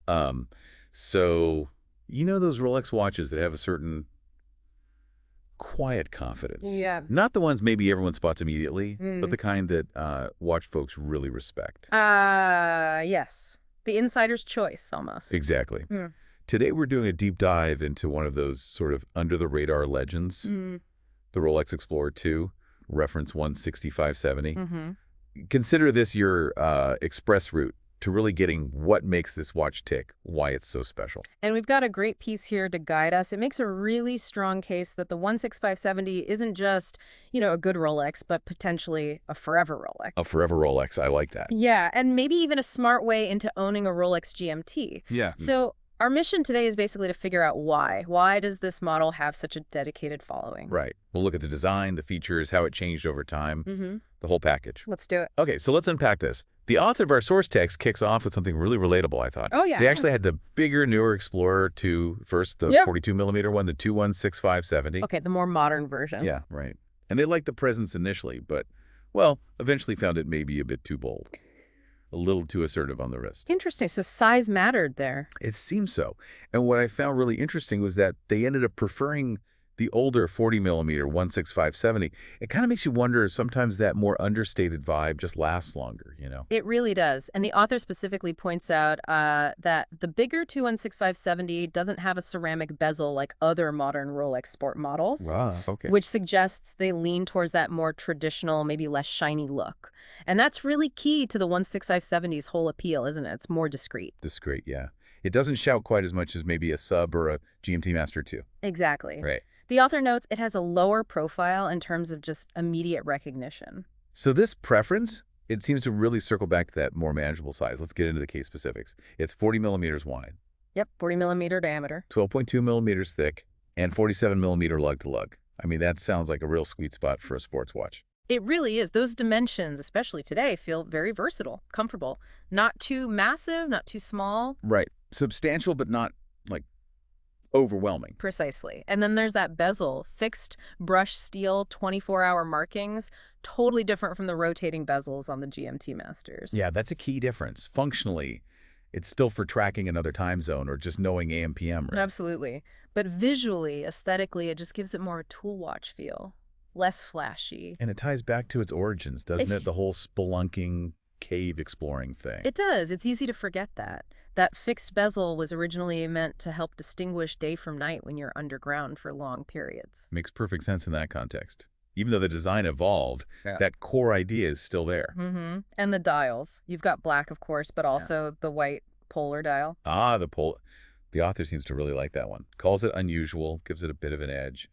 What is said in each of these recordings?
Um, so, you know those Rolex watches that have a certain quiet confidence? Yeah. Not the ones maybe everyone spots immediately, but Mm. the kind that watch folks really respect. Yes. The insider's choice, almost. Exactly. Mm. Today we're doing a deep dive into one of those sort of under-the-radar legends, Mm. the Rolex Explorer II, reference 16570. Mm-hmm. Consider this your express route to really getting what makes this watch tick, why it's so special. And we've got a great piece here to guide us. It makes a really strong case that the 16570 isn't just, a good Rolex, but potentially a forever Rolex. A forever Rolex, I like that. Yeah, and maybe even a smart way into owning a Rolex GMT. Yeah. So our mission today is basically to figure out why. Why does this model have such a dedicated following? Right. We'll look at the design, the features, how it changed over time, Mm-hmm. the whole package. Let's do it. Okay, so let's unpack this. The author of our source text kicks off with something really relatable, I thought. Oh, yeah. They actually had the bigger, newer Explorer II, first the Yep. 42mm one, the 216-570. Okay, the more modern version. Yeah, right. And they liked the presence initially, but, well, eventually found it maybe a bit too bold. A little too assertive on the wrist. Interesting. So size mattered there. It seems so. And what I found really interesting was that they ended up preferring the older 40mm 16570. It kind of makes you wonder if sometimes that more understated vibe just lasts longer, you know? It really does. And the author specifically points out that the bigger 216-570 doesn't have a ceramic bezel like other modern Rolex sport models, Ah, okay. which suggests they lean towards that more traditional, maybe less shiny look. And that's really key to the 16570's whole appeal, isn't it? It's more discreet. Discreet, yeah. It doesn't shout quite as much as maybe a Sub or a GMT Master 2. Exactly. Right. The author notes it has a lower profile in terms of just immediate recognition. So this preference, it seems to really circle back to that more manageable size. Let's get into the case specifics. It's 40mm wide, Yep, 40mm diameter. 12.2mm thick, and 47mm lug to lug. I mean, that sounds like a real sweet spot for a sports watch. It really is. Those dimensions, especially today, feel very versatile, comfortable. Not too massive, not too small. Right. Substantial, but not, like, overwhelming. Precisely. And then there's that bezel, fixed brushed steel, 24-hour markings, totally different from the rotating bezels on the GMT Masters. Yeah, that's a key difference. Functionally, it's still for tracking another time zone or just knowing AM, PM, right? Absolutely. But visually, aesthetically, it just gives it more of a tool watch feel. Less flashy. And it ties back to its origins, doesn't It's- it? The whole spelunking, cave exploring thing. It does. It's easy to forget that. That fixed bezel was originally meant to help distinguish day from night when you're underground for long periods. Makes perfect sense in that context. Even though the design evolved, Yeah. that core idea is still there. Mm-hmm. And the dials. You've got black, of course, but also the white polar dial. Ah, the author seems to really like that one. Calls it unusual, gives it a bit of an edge.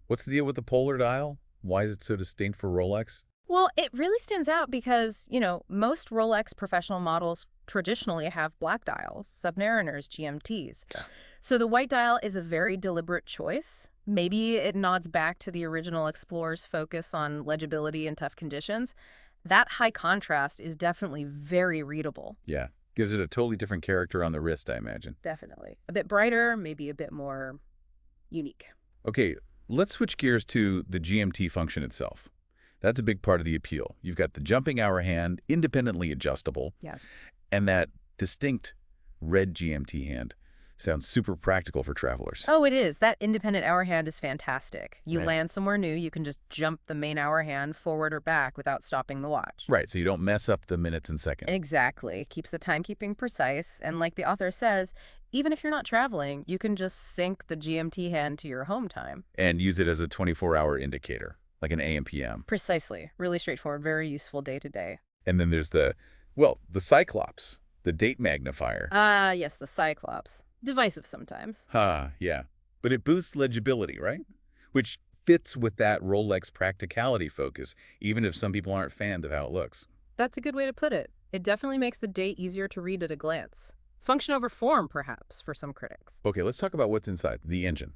What's the deal with the polar dial? Why is it so distinct for Rolex? Well, it really stands out because, most Rolex professional models traditionally have black dials, Submariners, GMTs. Yeah. So the white dial is a very deliberate choice. Maybe it nods back to the original Explorer's focus on legibility in tough conditions. That high contrast is definitely very readable. Yeah, gives it a totally different character on the wrist, I imagine. Definitely. A bit brighter, maybe a bit more unique. Okay, let's switch gears to the GMT function itself. That's a big part of the appeal. You've got the jumping hour hand, independently adjustable, Yes. and that distinct red GMT hand. Sounds super practical for travelers. Oh, it is. That independent hour hand is fantastic. You Right. land somewhere new, you can just jump the main hour hand forward or back without stopping the watch. Right, so you don't mess up the minutes and seconds. Exactly. Keeps the timekeeping precise. And like the author says, even if you're not traveling, you can just sync the GMT hand to your home time. And use it as a 24-hour indicator, like an AM, PM. Precisely. Really straightforward, very useful day to day. And then there's the Cyclops, the date magnifier. Yes, the Cyclops. Divisive sometimes. Yeah. But it boosts legibility, right? Which fits with that Rolex practicality focus, even if some people aren't fans of how it looks. That's a good way to put it. It definitely makes the date easier to read at a glance. Function over form, perhaps, for some critics. Okay, let's talk about what's inside, the engine.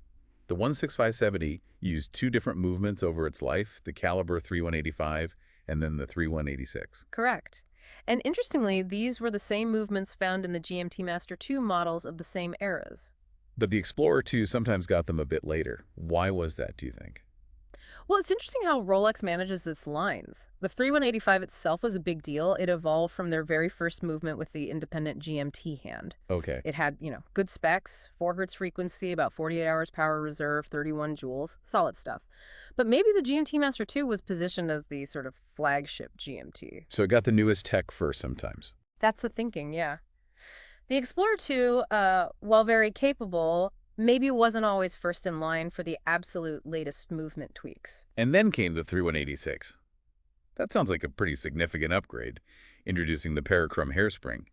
The 16570 used two different movements over its life, the caliber 3185 and then the 3186. Correct. And interestingly, these were the same movements found in the GMT Master 2 models of the same eras. But the Explorer II sometimes got them a bit later. Why was that, do you think? Well, it's interesting how Rolex manages its lines. The 3185 itself was a big deal. It evolved from their very first movement with the independent GMT hand. Okay. It had, good specs, 4 hertz frequency, about 48 hours power reserve, 31 joules, solid stuff. But maybe the GMT Master 2 was positioned as the sort of flagship GMT. So it got the newest tech first sometimes. That's the thinking, yeah. The Explorer 2, while very capable, maybe wasn't always first in line for the absolute latest movement tweaks. And then came the 3186. That sounds like a pretty significant upgrade, introducing the parachrom hairspring.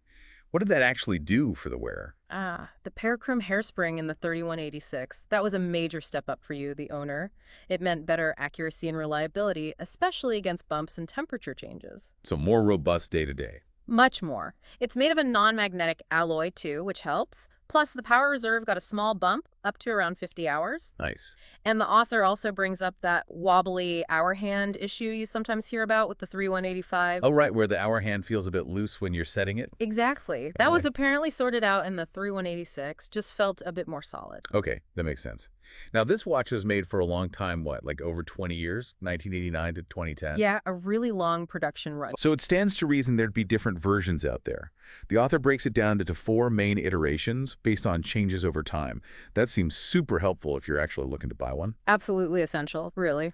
What did that actually do for the wearer? The parachrom hairspring in the 3186, that was a major step up for you, the owner. It meant better accuracy and reliability, especially against bumps and temperature changes. So more robust day-to-day. Much more. It's made of a non-magnetic alloy, too, which helps. Plus, the power reserve got a small bump, up to around 50 hours. Nice. And the author also brings up that wobbly hour hand issue you sometimes hear about with the 3185. Oh, right, where the hour hand feels a bit loose when you're setting it? Exactly. That was apparently sorted out in the 3186, just felt a bit more solid. Okay, that makes sense. Now, this watch was made for a long time, what, like over 20 years? 1989 to 2010? Yeah, a really long production run. So it stands to reason there'd be different versions out there. The author breaks it down into 4 main iterations based on changes over time. That seems super helpful if you're actually looking to buy one. Absolutely essential, really.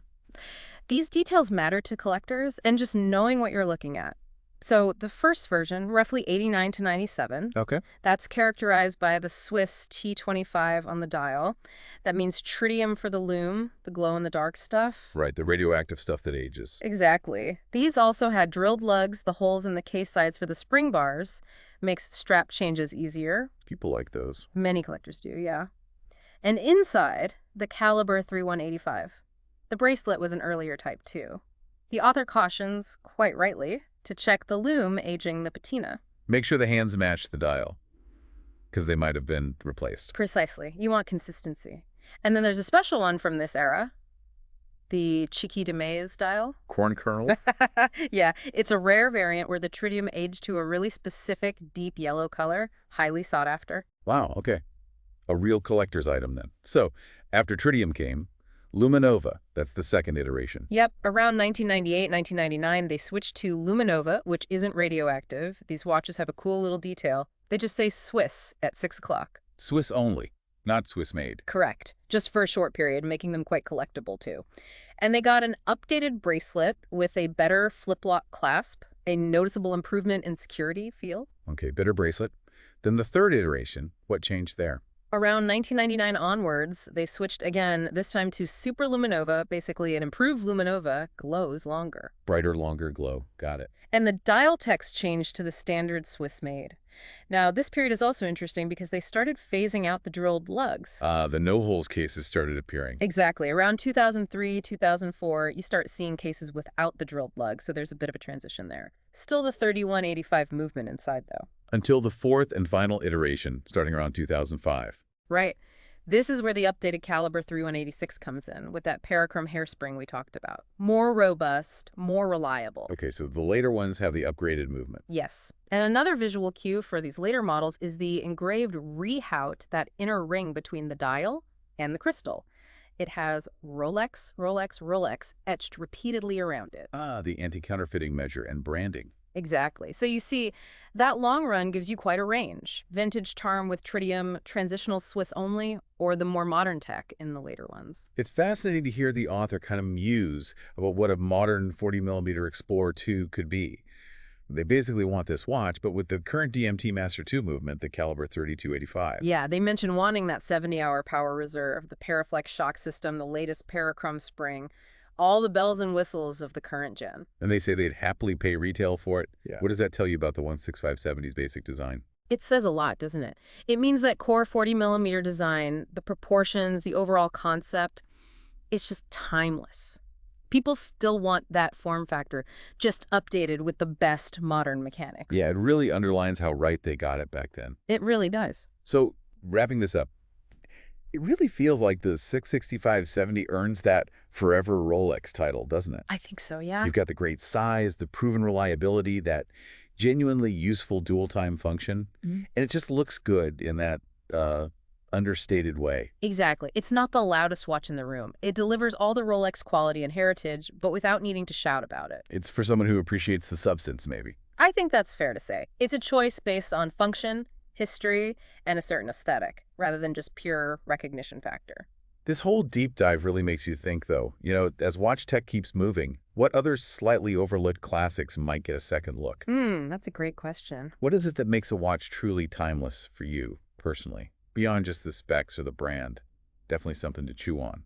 These details matter to collectors and just knowing what you're looking at. So the first version, roughly 89 to 97, Okay. that's characterized by the Swiss T25 on the dial. That means tritium for the lume, the glow-in-the-dark stuff. Right, the radioactive stuff that ages. Exactly. These also had drilled lugs, the holes in the case sides for the spring bars, makes strap changes easier. People like those. Many collectors do, yeah. And inside, the caliber 3185. The bracelet was an earlier type, too. The author cautions, quite rightly, to check the lume aging the patina. Make sure the hands match the dial, because they might have been replaced. Precisely. You want consistency. And then there's a special one from this era, the Chiqui de Maze dial. Corn kernel? Yeah, it's a rare variant where the tritium aged to a really specific deep yellow color, highly sought after. Wow, okay. A real collector's item then. So, after tritium came, LumiNova, that's the second iteration. Yep, around 1998, 1999, they switched to LumiNova, which isn't radioactive. These watches have a cool little detail. They just say Swiss at 6 o'clock. Swiss only, not Swiss made. Correct. Just for a short period, making them quite collectible, too. And they got an updated bracelet with a better flip-lock clasp, a noticeable improvement in security feel. Okay, better bracelet. Then the third iteration, what changed there? Around 1999 onwards, they switched again, this time to SuperLumiNova. Basically, an improved Luminova glows longer. Brighter, longer glow. Got it. And the dial text changed to the standard Swiss-made. Now, this period is also interesting because they started phasing out the drilled lugs. The no-holes cases started appearing. Exactly. Around 2003, 2004, you start seeing cases without the drilled lug, so there's a bit of a transition there. Still the 3185 movement inside, though. Until the fourth and final iteration, starting around 2005. Right. This is where the updated caliber 3186 comes in, with that parachrom hairspring we talked about. More robust, more reliable. Okay, so the later ones have the upgraded movement. Yes. And another visual cue for these later models is the engraved rehaut, that inner ring between the dial and the crystal. It has Rolex, Rolex, Rolex etched repeatedly around it. The anti-counterfeiting measure and branding. Exactly. So you see, that long run gives you quite a range. Vintage charm with tritium, transitional Swiss only, or the more modern tech in the later ones. It's fascinating to hear the author kind of muse about what a modern 40mm Explorer II could be. They basically want this watch, but with the current GMT Master 2 movement, the caliber 3285. Yeah, they mention wanting that 70-hour power reserve, the Paraflex shock system, the latest parachrom spring, all the bells and whistles of the current gen. And they say they'd happily pay retail for it. Yeah. What does that tell you about the 16570's basic design? It says a lot, doesn't it? It means that core 40mm design, the proportions, the overall concept, it's just timeless. People still want that form factor, just updated with the best modern mechanics. Yeah, it really underlines how right they got it back then. It really does. So, wrapping this up, it really feels like the 66570 earns that forever Rolex title, doesn't it? I think so, yeah. You've got the great size, the proven reliability, that genuinely useful dual time function, and it just looks good in that understated way. Exactly. It's not the loudest watch in the room. It delivers all the Rolex quality and heritage, but without needing to shout about it. It's for someone who appreciates the substance, maybe. I think that's fair to say. It's a choice based on function, history, and a certain aesthetic, rather than just pure recognition factor. This whole deep dive really makes you think, though. As watch tech keeps moving, what other slightly overlooked classics might get a second look? That's a great question. What is it that makes a watch truly timeless for you, personally? Beyond just the specs or the brand. Definitely something to chew on.